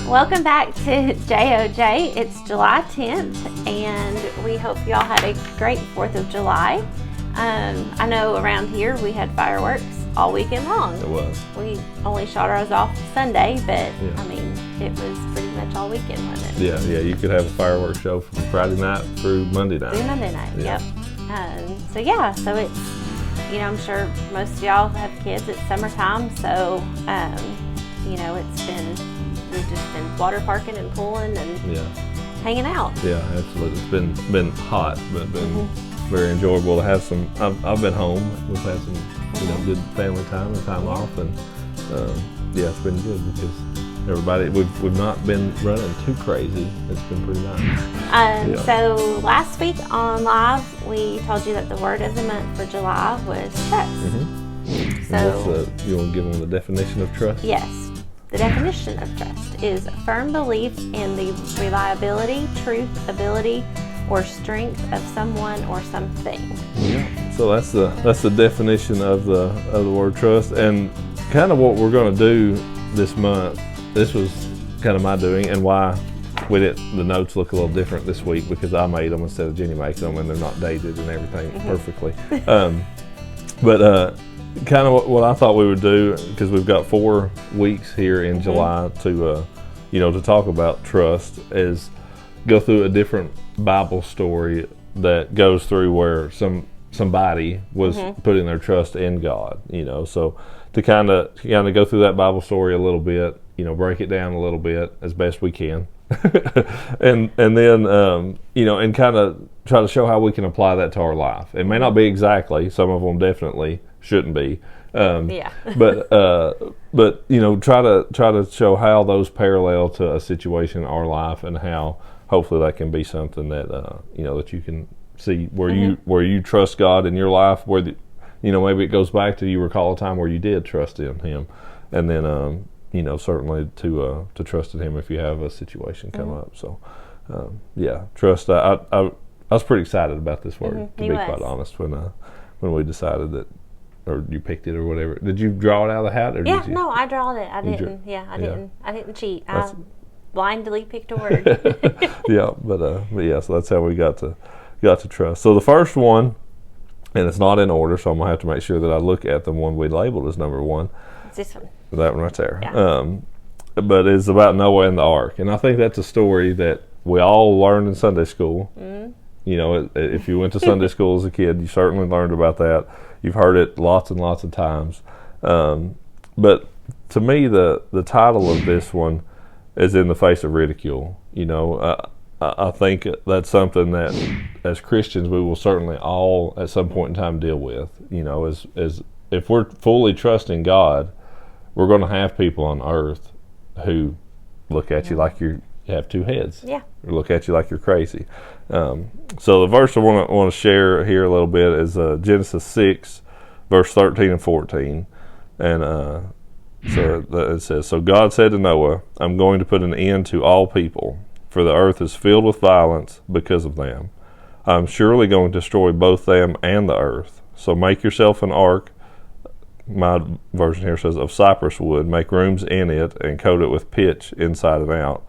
Welcome back to JOJ. It's July 10th, and we hope y'all had a great 4th of July. I know around here we had fireworks all weekend long. It was. We only shot ours off Sunday, but Yeah. I mean, it was pretty much all weekend, wasn't it? Yeah, you could have a fireworks show from Friday night through Monday night. Through Monday night, Yeah. yep. So it's, I'm sure most of y'all have kids. It's summertime, so, we've just been water parking and pooling and hanging out. Yeah, absolutely. It's been hot, but been very enjoyable to have some. I've been home. We've had some, good family time and time off, and it's been good because everybody we've not been running too crazy. It's been pretty nice. So last week on live, we told you that the word of the month for July was trust. Mm-hmm. So you want to give them the definition of trust? Yes. The definition of trust is firm belief in the reliability, truth, ability, or strength of someone or something. Yeah. So that's the definition of the word trust, and kind of what we're going to do this month. This was kind of my doing, and why the notes look a little different this week because I made them instead of Jennie making them, and they're not dated and everything perfectly. But kind of what I thought we would do, because we've got 4 weeks here in July to talk about trust, is go through a different Bible story that goes through where somebody was putting their trust in God. So to kind of go through that Bible story a little bit, break it down a little bit as best we can, and then and kind of try to show how we can apply that to our life. It may not be exactly. Some of them definitely shouldn't be. but try to show how those parallel to a situation in our life, and how hopefully that can be something that that you can see where you trust God in your life, where maybe it goes back to you recall a time where you did trust in Him, and then certainly to trust in Him if you have a situation come up. So trust. I was pretty excied about this word, to be quite honest, when we decided that, or you picked it or whatever. Did you draw it out of the hat? Or yeah, did you? No, I drawed it. I didn't. I didn't cheat. I blindly picked a word. So that's how we got to trust. So the first one, and it's not in order, so I'm gonna have to make sure that I look at the one we labeled as number 1. It's this one. That one right there. Yeah. But it's about Noah and the ark, and I think that's a story that we all learned in Sunday school. If you went to Sunday school as a kid, you certainly learned about that. You've heard it lots and lots of times. But to me, the title of this one is in the face of ridicule. I think that's something that, as Christians, we will certainly all at some point in time deal with. As if we're fully trusting God, we're going to have people on earth who look at you like you have 2 heads. Yeah. Or look at you like you're crazy. So the verse I want to share here a little bit is Genesis 6, verse 13 and 14. And so it says, "So God said to Noah, I'm going to put an end to all people, for the earth is filled with violence because of them. I'm surely going to destroy both them and the earth. So make yourself an ark," my version here says, "of cypress wood, make rooms in it, and coat it with pitch inside and out."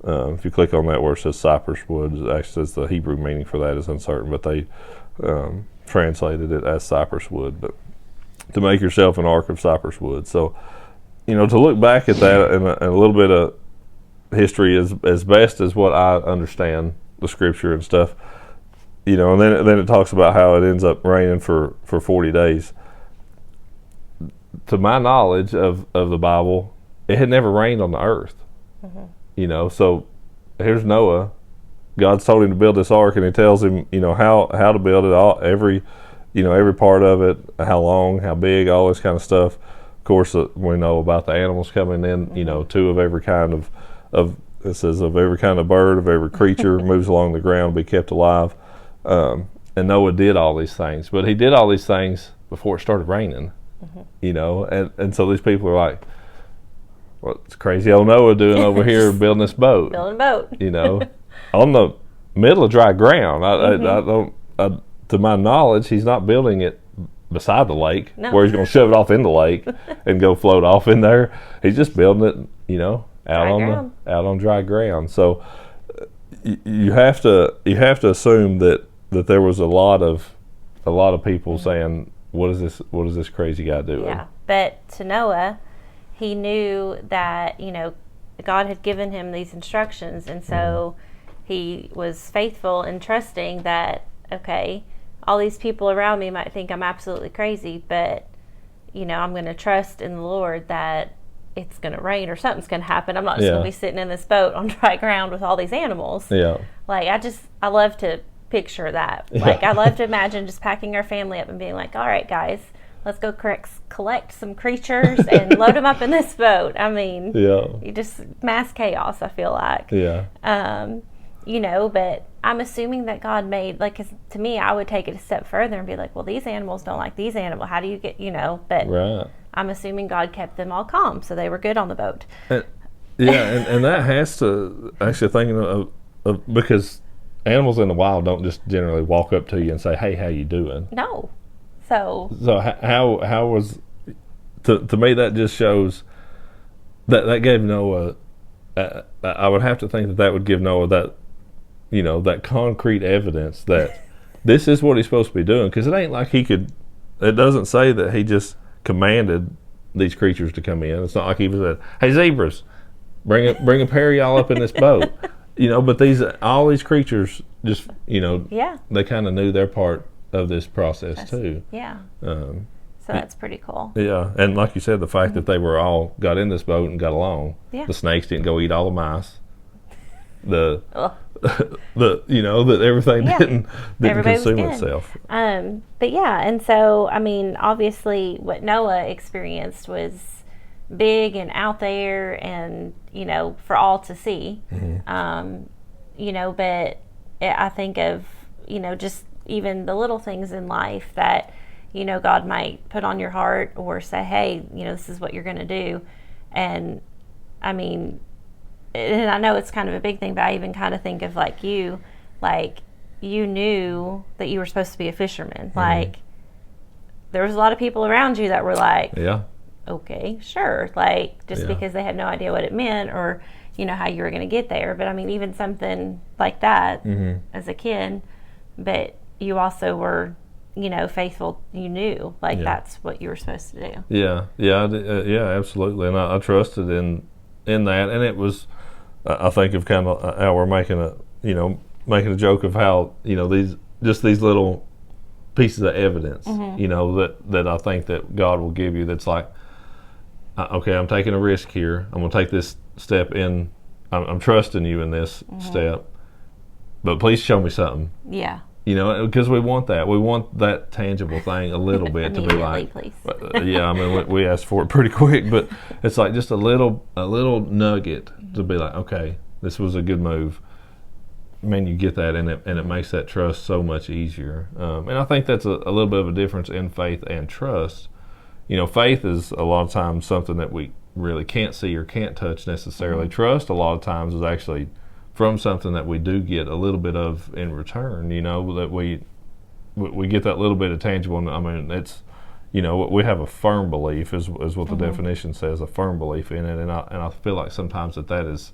If you click on that where it says cypress wood, it actually says the Hebrew meaning for that is uncertain, but they translated it as cypress wood. But to make yourself an ark of cypress wood. So, to look back at that and a little bit of history as best as what I understand the scripture and stuff, and then it talks about how it ends up raining for 40 days. To my knowledge of the Bible, it had never rained on the earth. So here's Noah. God's told him to build this ark, and He tells him, how to build it, every part of it, how long, how big, all this kind of stuff. Of course, we know about the animals coming in. 2 of every kind of it says of every kind of bird, of every creature moves along the ground, be kept alive. And Noah did all these things, but he did all these things before it started raining. And so these people are like, "What's crazy old Noah doing over here building this boat?" Building a boat. On the middle of dry ground. I don't. To my knowledge, he's not building it beside the lake where he's going to shove it off in the lake and go float off in there. He's just building it, out on dry ground. So you have to assume that there was a lot of people saying, what is this crazy guy doing? Yeah, but to Noah, he knew that God had given him these instructions, and so he was faithful in trusting that, okay, all these people around me might think I'm absolutely crazy, but I'm going to trust in the Lord that it's going to rain or something's going to happen. I'm not just going to be sitting in this boat on dry ground with all these animals. Yeah. Like, I love to picture that. Like, I love to imagine just packing our family up and being like, all right, guys, let's go collect some creatures and load them up in this boat. I mean, you just mass chaos, I feel like. Yeah. But I'm assuming that God made, like, 'cause to me, I would take it a step further and be like, well, these animals don't like these animals. How do you get, but right. I'm assuming God kept them all calm, so they were good on the boat. And that has to, actually thinking of, because animals in the wild don't just generally walk up to you and say, hey, how you doing? No. So how was, to me, that just shows that gave Noah, I would have to think that would give Noah that, that concrete evidence that this is what he's supposed to be doing, because it ain't like it doesn't say that he just commanded these creatures to come in. It's not like he said, hey, zebras, bring a pair of y'all up in this boat. But all these creatures just, they kind of knew their part of this process too. Yeah. So that's pretty cool. Yeah, and like you said, the fact that they were all got in this boat and got along. Yeah. The snakes didn't go eat all the mice. That everything didn't consume itself. But yeah, and so I mean, obviously, what Noah experienced was big and out there, and for all to see. Mm-hmm. But I think of just even the little things in life that God might put on your heart or say, hey, this is what you're going to do, and I mean. And I know it's kind of a big thing, but I even kind of think of you knew that you were supposed to be a fisherman. Mm-hmm. Like, there was a lot of people around you that were like, yeah, okay, sure. Like, just because they had no idea what it meant or, how you were going to get there. But I mean, even something like that as a kid, but you also were, faithful. You knew, that's what you were supposed to do. Yeah, absolutely. And I trusted in that, and it was, I think of kind of how we're making a joke of how these little pieces of evidence that I think that God will give you, that's like, okay, I'm taking a risk here, I'm gonna take this step in, I'm trusting you in this step, but please show me something. Yeah. Because we want that tangible thing a little bit to be like, please. Yeah, I mean, we asked for it pretty quick, but it's like just a little nugget to be like, okay, this was a good move. Man, you get that, and it makes that trust so much easier. And I think that's a little bit of a difference in faith and trust. Faith is a lot of times something that we really can't see or can't touch necessarily. Mm-hmm. Trust a lot of times is actually from something that we do get a little bit of in return, that we get that little bit of tangible. I mean, it's, we have a firm belief is what the definition says, a firm belief in it. And I feel like sometimes that is,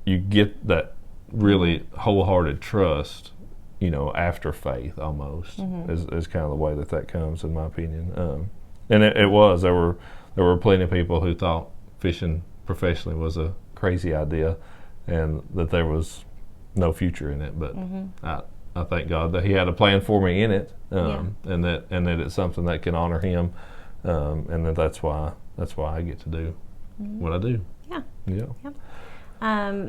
you get that really wholehearted trust, after faith almost, is kind of the way that comes, in my opinion. And it was, there were plenty of people who thought fishing professionally was a crazy idea, and that there was no future in it, but I thank God that He had a plan for me in it, and that it's something that can honor Him, and that's why I get to do what I do. Yeah.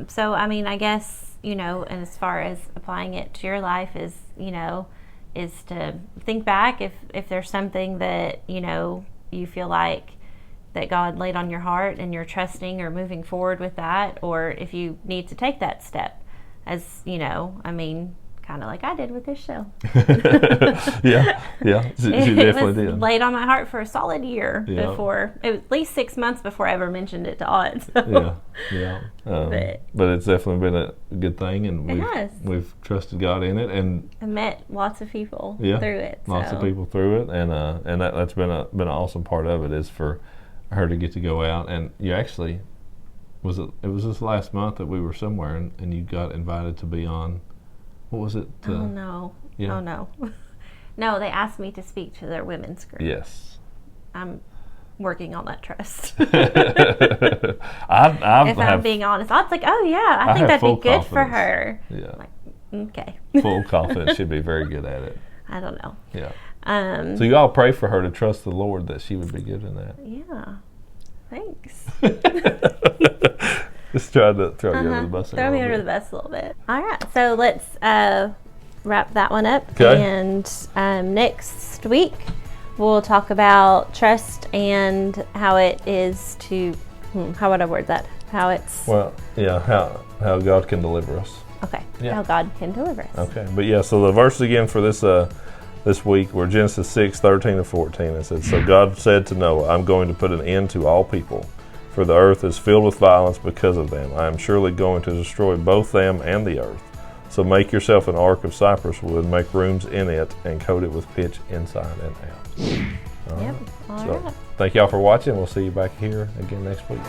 So I mean, I guess and as far as applying it to your life is to think back if there's something that you feel like that God laid on your heart and you're trusting or moving forward with that, or if you need to take that step, as I mean, kind of like I did with this show. yeah, she definitely did. It was laid on my heart for a solid year before, it was at least 6 months before I ever mentioned it to Odd. So. But it's definitely been a good thing, and we've trusted God in it, and I met lots of people through it. Lots of people through it, and that's been an awesome part of it, is for her to get to go out, and you actually, was it? It was this last month that we were somewhere, and you got invited to be on. What was it? Oh no! Yeah. Oh no! No, they asked me to speak to their women's group. Yes. I'm working on that trust. if I'm being honest, I was like, oh yeah, I think that'd be good for her. Yeah. I'm like, okay. Full confidence, she'd be very good at it. I don't know. Yeah. So you all pray for her to trust the Lord that she would be good in that. Yeah. Thanks. Just trying to throw you under the bus. Throw me under the bus a little bit. All right, so let's wrap that one up. Okay. And next week we'll talk about trust and how it is to. How would I word that? How it's. Well, yeah. How God can deliver us. Okay. Yeah. How God can deliver us. Okay, but yeah. So the verses again for this week were Genesis 6:13-14. It said, "So God said to Noah, I'm going to put an end to all people, for the earth is filled with violence because of them. I am surely going to destroy both them and the earth. So make yourself an ark of cypress wood, make rooms in it, and coat it with pitch inside and out." All right. All right. Thank y'all for watching. We'll see you back here again next week.